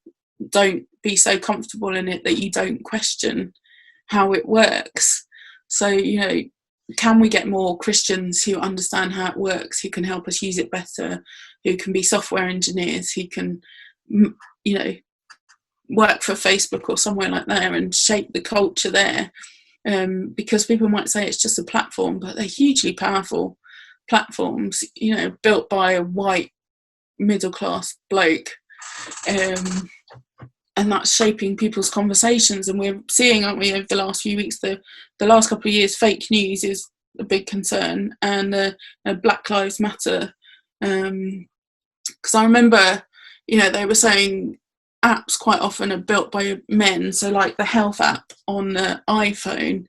don't be so comfortable in it that you don't question how it works. So, you know, can we get more Christians who understand how it works, who can help us use it better, who can be software engineers, who can, you know, work for Facebook or somewhere like that and shape the culture there? Because people might say it's just a platform, but they're hugely powerful platforms, you know, built by a white middle-class bloke. And that's shaping people's conversations. And we're seeing, aren't we, over the last few weeks, the last couple of years, fake news is a big concern, and Black Lives Matter. Because I remember, you know, they were saying apps quite often are built by men. So like the health app on the iPhone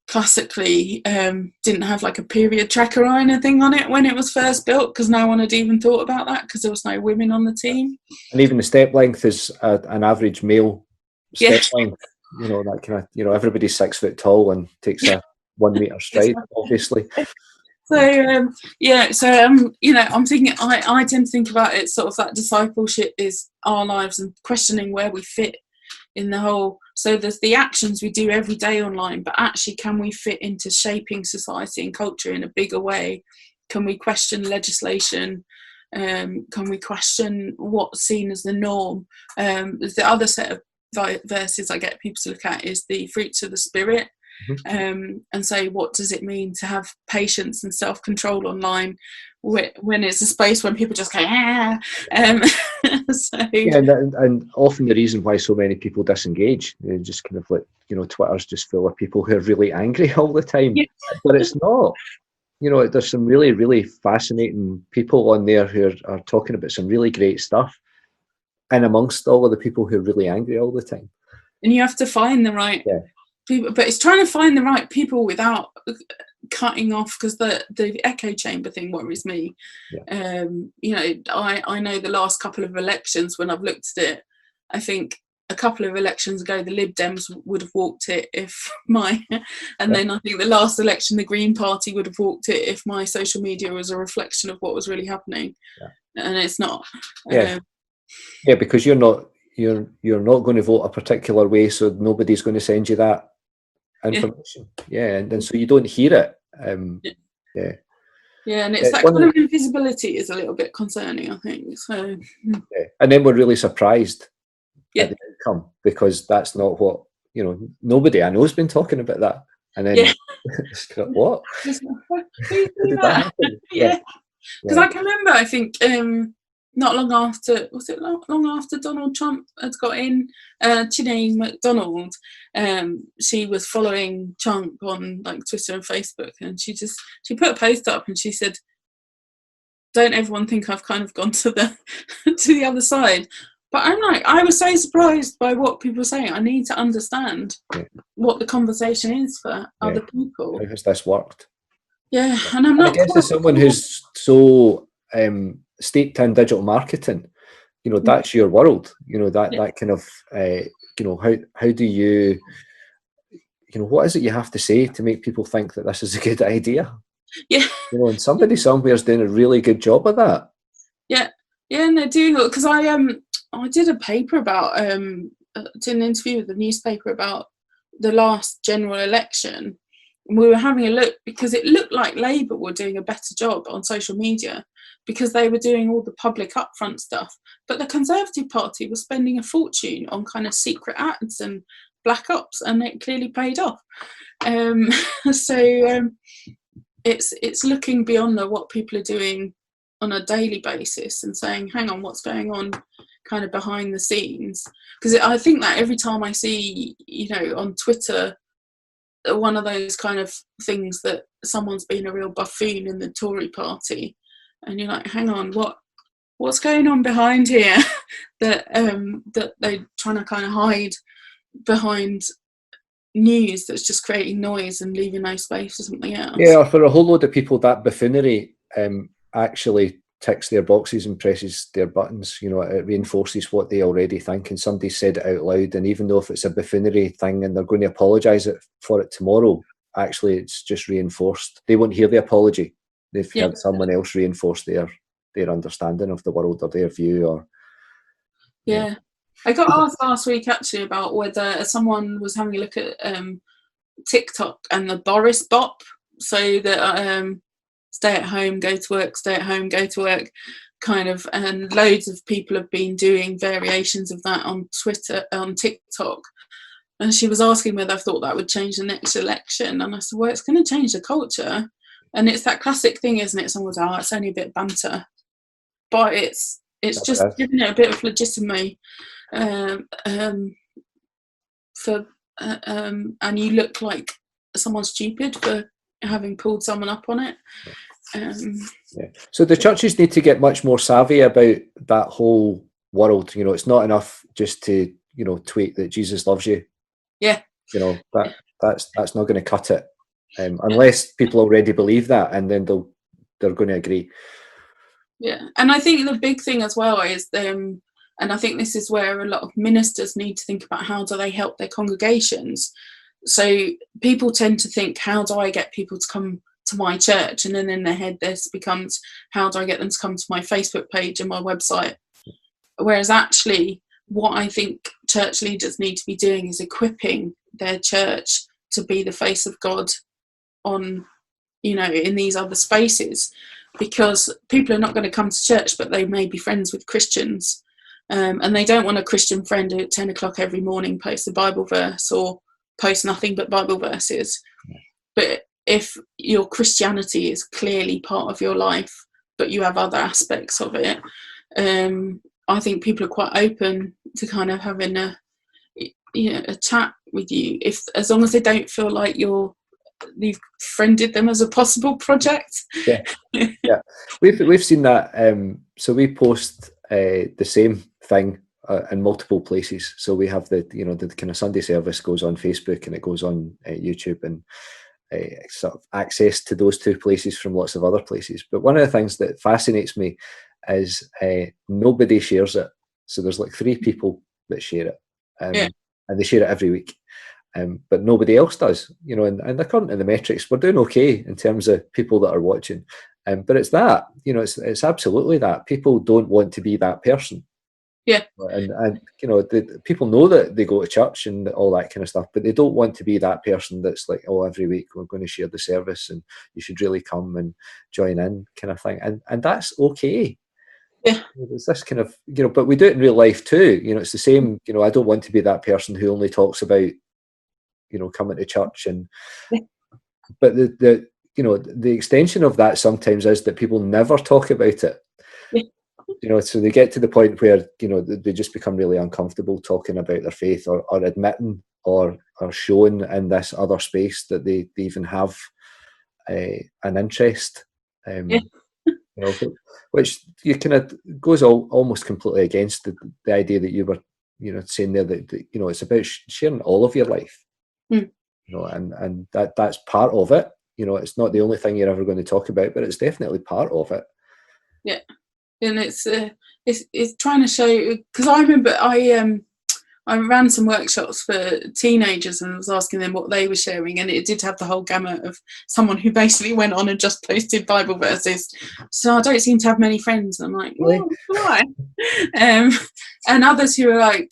classically didn't have like a period tracker or anything on it when it was first built, because no one had even thought about that, because there was no women on the team. And even the step length is an average male step length. You know, that kind of, you know, everybody's 6 foot tall and takes a 1 meter stride, obviously. So you know, I'm thinking, I tend to think about it sort of that discipleship is our lives and questioning where we fit in the whole. So there's the actions we do every day online, but actually, can we fit into shaping society and culture in a bigger way? Can we question legislation? Can we question what's seen as the norm? The other set of verses I get people to look at is the fruits of the Spirit. And say, what does it mean to have patience and self-control online when it's a space when people just go, so, yeah, and often the reason why so many people disengage, they're just kind of like, Twitter's just full of people who are really angry all the time. Yeah. But it's not. There's some really, really fascinating people on there who are talking about some really great stuff, and amongst all of the people who are really angry all the time. And you have to find the right people, but it's trying to find the right people without cutting off, because the echo chamber thing worries me. I know the last couple of elections, when I've looked at it, I think a couple of elections ago the Lib Dems would have walked it then I think the last election the Green Party would have walked it if my social media was a reflection of what was really happening. And it's not. Because you're not going to vote a particular way, so nobody's going to send you that information. And so you don't hear it. And it's that kind of invisibility is a little bit concerning, I think. So and then we're really surprised at the outcome, because that's not what nobody I know has been talking about that, and then it's kind of, what? Did that happen? Because I can remember, I think not long after, was it long after Donald Trump had got in, Sinead McDonald, she was following Trump on like Twitter and Facebook, and she put a post up and she said, don't everyone think I've kind of gone to the other side? But I'm like, I was so surprised by what people were saying. I need to understand what the conversation is for other people. How has this worked? Yeah, and I'm not. I guess as someone who's so steeped in digital marketing, that's your world. That kind of, how do you, what is it you have to say to make people think that this is a good idea? Yeah. And somebody somewhere is doing a really good job of that. Yeah, and they're doing it, because I did a paper about, did an interview with the newspaper about the last general election. And we were having a look, because it looked like Labour were doing a better job on social media because they were doing all the public upfront stuff. But the Conservative Party was spending a fortune on kind of secret ads and black ops, and it clearly paid off. It's looking beyond what people are doing on a daily basis and saying, hang on, what's going on kind of behind the scenes? Because I think that every time I see, on Twitter, one of those kind of things that someone's been a real buffoon in the Tory party, and you're like, hang on, what's going on behind here that they're trying to kind of hide behind news that's just creating noise and leaving no space for something else. Yeah, for a whole load of people, that buffoonery actually ticks their boxes and presses their buttons. It reinforces what they already think, and somebody said it out loud, and even though if it's a buffoonery thing and they're going to apologise for it tomorrow, actually it's just reinforced. They won't hear the apology. They've heard someone else reinforce their understanding of the world or their view. Or I got asked last week actually about whether someone was having a look at TikTok and the Boris bop, so that stay at home, go to work, stay at home, go to work, kind of, and loads of people have been doing variations of that on Twitter, on TikTok. And she was asking whether I thought that would change the next election, and I said, well, it's going to change the culture. And it's that classic thing, isn't it? Someone's like, it's only a bit of banter, but it's just giving it a bit of legitimacy. And you look like someone stupid for having pulled someone up on it. So the churches need to get much more savvy about that whole world. It's not enough just to tweet that Jesus loves you. That's not going to cut it, unless people already believe that, and then they're going to agree. And I think the big thing as well is and I think this is where a lot of ministers need to think about, how do they help their congregations? So people tend to think, how do I get people to come to my church? And then in their head this becomes, how do I get them to come to my Facebook page and my website? Whereas actually what I think church leaders need to be doing is equipping their church to be the face of God on, in these other spaces. because people are not going to come to church, but they may be friends with Christians. And they don't want a Christian friend who at 10 o'clock every morning posts a Bible verse or posts nothing but Bible verses. But if your Christianity is clearly part of your life, but you have other aspects of it, I think people are quite open to kind of having a chat with you, if as long as they don't feel like you've friended them as a possible project. Yeah, we've seen that. So we post the same thing in multiple places. So we have the kind of Sunday service goes on Facebook and it goes on YouTube, and sort of access to those two places from lots of other places. But one of the things that fascinates me is nobody shares it. So there's like 3 people that share it, and they share it every week. But nobody else does, and according to the metrics, we're doing okay in terms of people that are watching. But it's that, it's absolutely that. People don't want to be that person. Yeah. And the people know that they go to church and all that kind of stuff, but they don't want to be that person that's like, oh, every week we're going to share the service and you should really come and join in kind of thing. And that's okay. Yeah. There's this kind of, but we do it in real life too. It's the same, I don't want to be that person who only talks about, coming to church. And but the extension of that sometimes is that people never talk about it. So they get to the point where they just become really uncomfortable talking about their faith, or admitting or showing in this other space that they even have an interest. Which you kind of goes almost completely against the idea that you were saying there, that it's about sharing all of your life. And that's part of it. It's not the only thing you're ever going to talk about, but it's definitely part of it. Yeah. And it's trying to show, because I remember I ran some workshops for teenagers and was asking them what they were sharing, and it did have the whole gamut of someone who basically went on and just posted Bible verses. So I don't seem to have many friends. I'm like, well, why? And others who are like,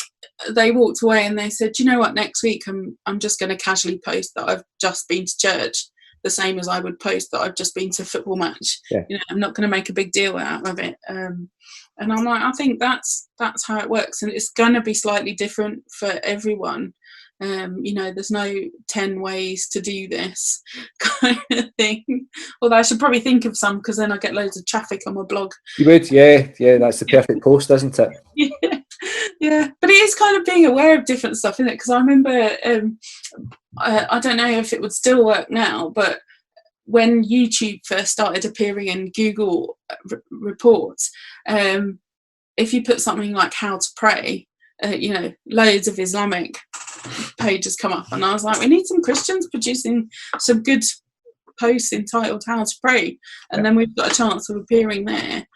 they walked away and they said, you know what, next week I'm just going to casually post that I've just been to church, the same as I would post that I've just been to a football match. I'm not going to make a big deal out of it. And I'm like, I think that's how it works, and it's going to be slightly different for everyone. There's no 10 ways to do this kind of thing. Although I should probably think of some, because then I get loads of traffic on my blog. You would, yeah. That's the perfect post, isn't it? Yeah. But it is kind of being aware of different stuff, isn't it? Because I remember, I don't know if it would still work now, but when YouTube first started appearing in Google reports, if you put something like how to pray, loads of Islamic pages come up, and I was like, we need some Christians producing some good posts entitled how to pray, and then we've got a chance of appearing there.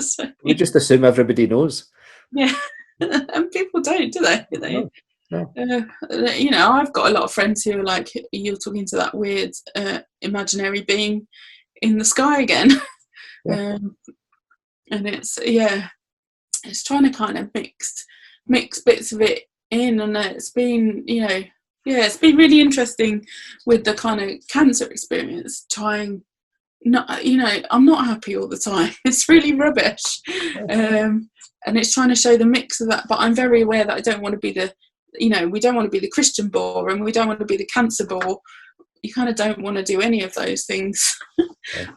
So, we just assume everybody knows. Yeah. And people don't, do they? No. I've got a lot of friends who are like, you're talking to that weird imaginary being in the sky again. And it's trying to kind of mix bits of it in, and it's been it's been really interesting with the kind of cancer experience, trying I'm not happy all the time. It's really rubbish. And it's trying to show the mix of that, but I'm very aware that I don't want to be we don't want to be the Christian bore, and we don't want to be the cancer bore. You kind of don't want to do any of those things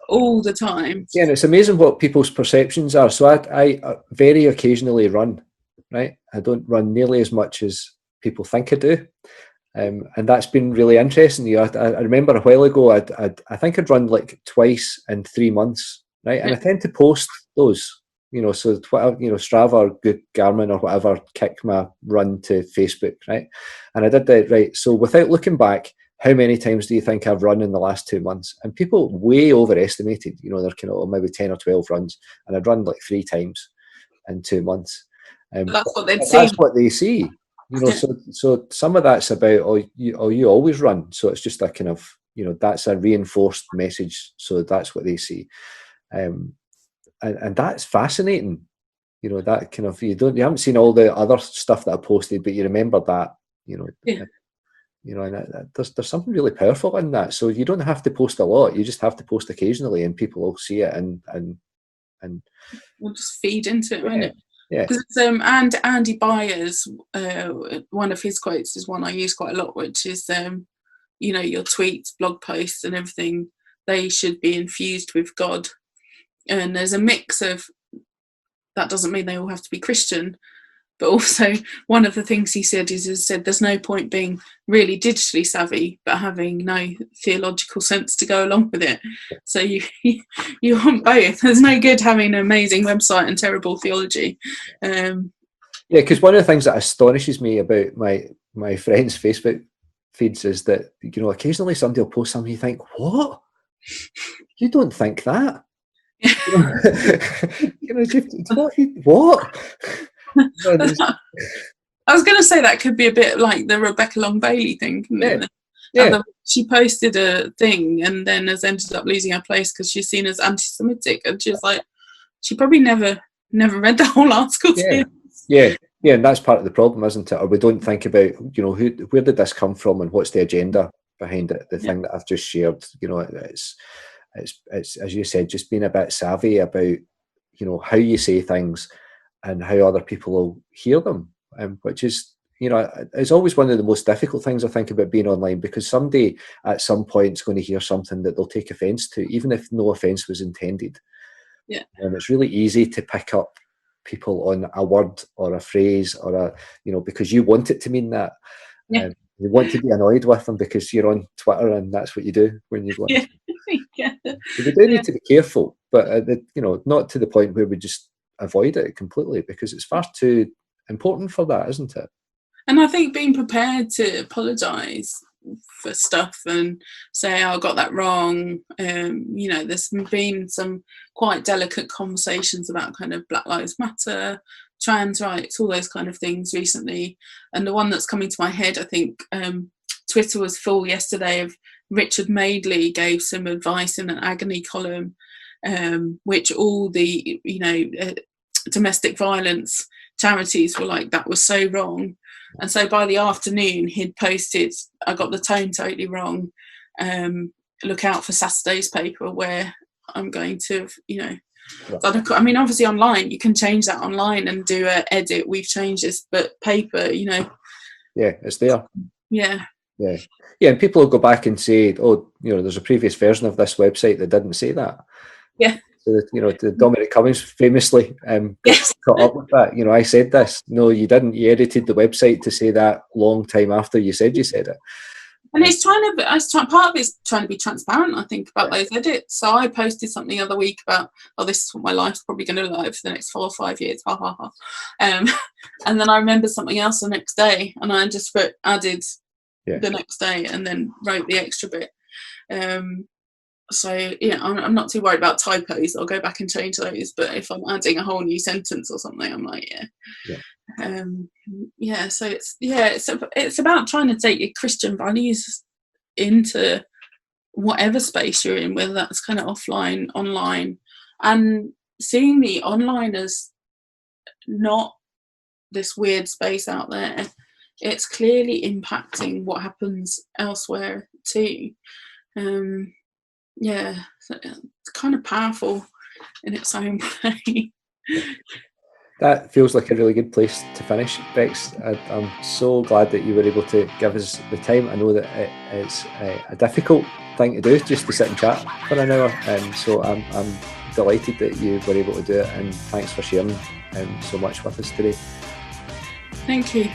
all the time. Yeah, and it's amazing what people's perceptions are. So I very occasionally run, right? I don't run nearly as much as people think I do. And that's been really interesting. I remember a while ago, I think I'd run like twice in 3 months, right? And I tend to post those, so Strava or Good Garmin or whatever, kick my run to Facebook, right? And I did that, right? So without looking back, how many times do you think I've run in the last 2 months? And people way overestimated, they're kind of maybe 10 or 12 runs, and I'd run like 3 times in 2 months. That's what they'd see. That's what they see. So some of that's about, you always run. So it's just a kind of, that's a reinforced message. So that's what they see. And that's fascinating. That kind of, you haven't seen all the other stuff that I posted, but you remember that, Yeah. And there's something really powerful in that. So you don't have to post a lot; you just have to post occasionally, and people will see it and we'll just feed into it, won't it? Yeah. Because and Andy Byers, one of his quotes is one I use quite a lot, which is your tweets, blog posts, and everything, they should be infused with God. And there's a mix of that. Doesn't mean they all have to be Christian. But also, one of the things he said is there's no point being really digitally savvy, but having no theological sense to go along with it. So you want both. There's no good having an amazing website and terrible theology. Because one of the things that astonishes me about my friends' Facebook feeds is that, occasionally somebody will post something you think, what? You don't think that? What? I was going to say that could be a bit like the Rebekah Long Bailey thing, couldn't it? Yeah. She posted a thing and then has ended up losing her place because she's seen as anti-Semitic, and she was like, she probably never read the whole article. Yeah, and that's part of the problem, isn't it? Or we don't think about, where did this come from and what's the agenda behind it? The thing that I've just shared, it's as you said, just being a bit savvy about, how you say things and how other people will hear them, which is, it's always one of the most difficult things I think about being online, because somebody at some point is going to hear something that they'll take offence to, even if no offence was intended. Yeah. And it's really easy to pick up people on a word or a phrase or because you want it to mean that. Yeah. You want to be annoyed with them because you're on Twitter and that's what you do when you go. Yeah. So we do need to be careful, but not to the point where we just avoid it completely, because it's far too important for that, isn't it? And I think being prepared to apologise for stuff and say, I got that wrong. There's been some quite delicate conversations about kind of Black Lives Matter, trans rights, all those kind of things recently. And the one that's coming to my head, I think Twitter was full yesterday of Richard Madeley gave some advice in an agony column, which all the, domestic violence charities were like, that was so wrong. And so by the afternoon he'd posted, I got the tone totally wrong. Look out for Saturday's paper where I'm going to, obviously online, you can change that online and do a edit. We've changed this, but paper, Yeah, it's there. Yeah. Yeah, and people will go back and say, oh, there's a previous version of this website that didn't say that. Yeah. So the Dominic Cummings famously caught up with that. I said this. No, you didn't. You edited the website to say that long time after you said it. And it's part of it's trying to be transparent, I think, about those edits. So I posted something the other week about, this is what my life's probably going to look like for the next 4 or 5 years. Ha ha ha. And then I remembered something else the next day, and I just added the next day and then wrote the extra bit. So I'm not too worried about typos. I'll go back and change those. But if I'm adding a whole new sentence or something, I'm like, So it's about trying to take your Christian values into whatever space you're in, whether that's kind of offline, online, and seeing the online as not this weird space out there. It's clearly impacting what happens elsewhere too. So it's kind of powerful in its own way. That feels like a really good place to finish, Bex. I'm so glad that you were able to give us the time. I know that it's a difficult thing to do, just to sit and chat for an hour, so I'm delighted that you were able to do it, and thanks for sharing so much with us today. Thank you.